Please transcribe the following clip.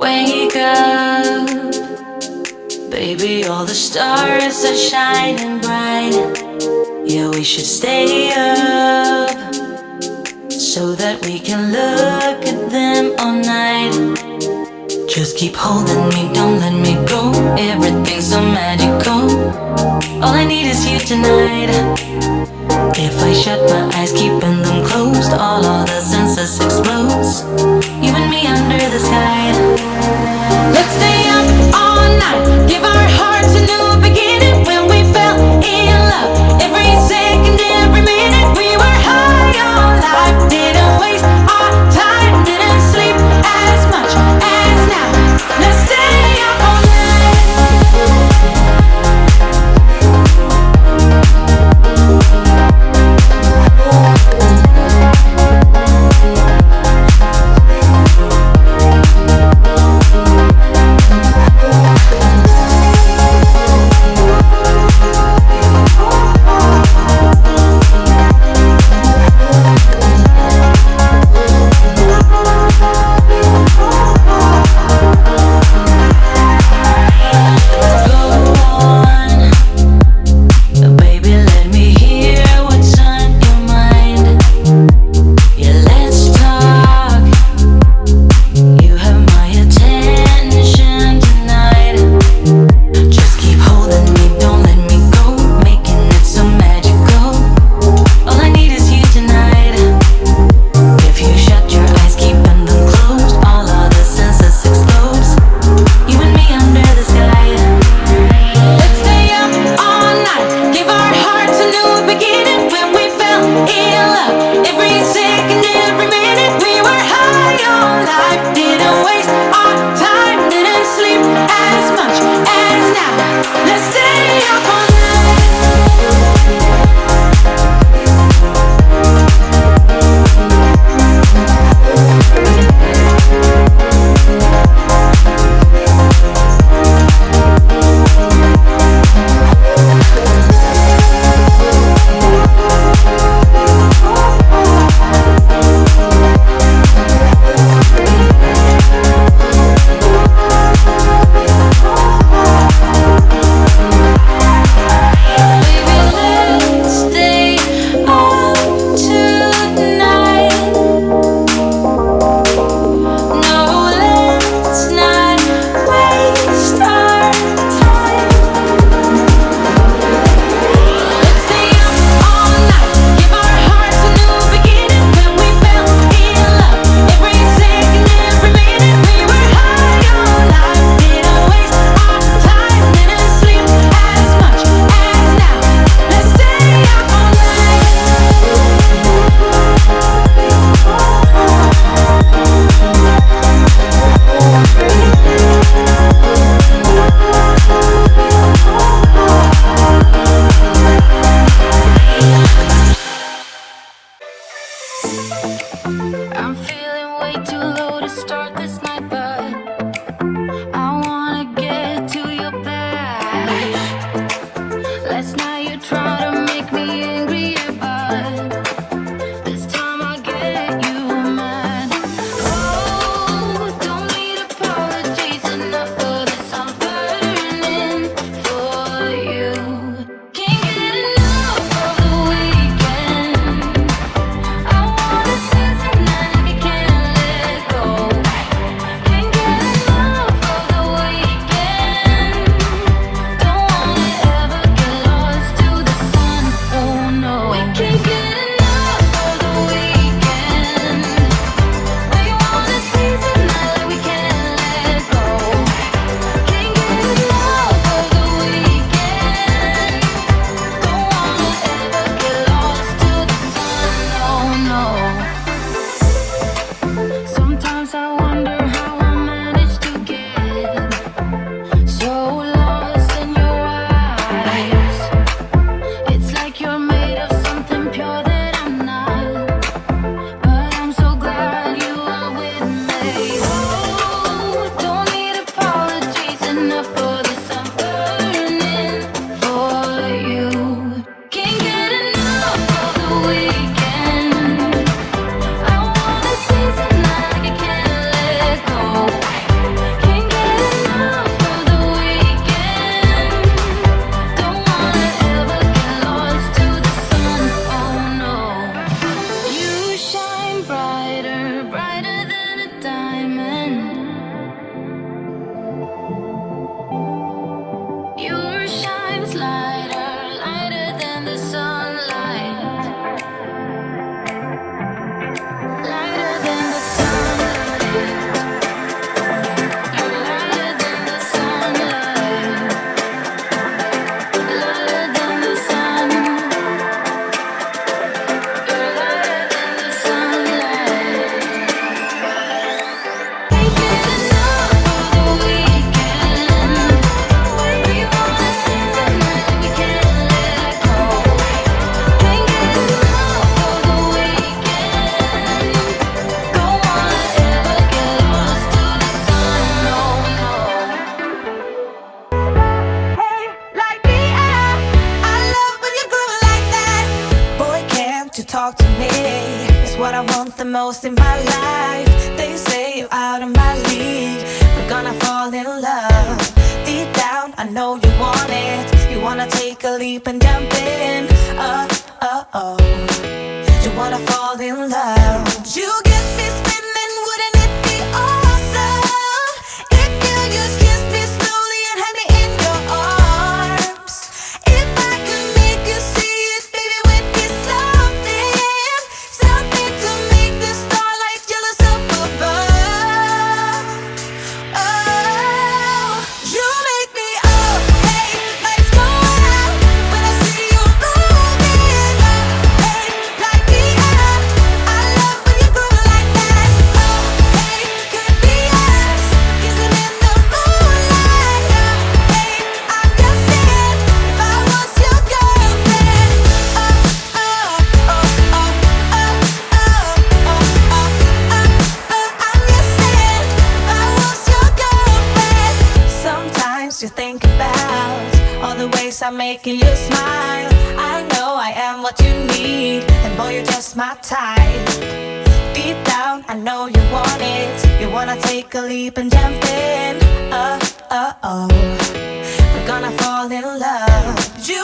Wake up, baby, all the stars are shining bright. Yeah, we should stay up so that we can look at them all night. Just keep holding me, don't let me go. Everything's so magical. All I need is you tonight. If I shut my eyes, keeping them closed, all the senses explode. You and me under the sky. Let's stay up all night, give our hearts a new beginning. When we fell in love, every second, every minute, we were high on life. Didn't waste our time, didn't sleep as much as now. Let's stay up all Can't most in my life. They say you're out of my league. We're gonna fall in love. Deep down, I know you want it. You wanna take a leap and jump in. Oh. You wanna fall in love. You get me spinning, wouldn't it be awesome if you just kiss me slowly and had me in your arms? If I could make you see it, baby, would be something to make the starlight jealous up above. Oh, you make me up, hey, lights go out when I see you moving up, hey, light me up. I love when you groove like that. Oh, hey, could be us, kissing in the moonlight. Oh, hey, I'm just saying, if I was your girlfriend. I'm just saying, if I was your girlfriend. Sometimes you think about all the ways I'm making you smile. I know I am what you need, and boy, you're just my type. Deep down, I know you want it. You wanna take a leap and jump in. Oh. We're gonna fall in love. You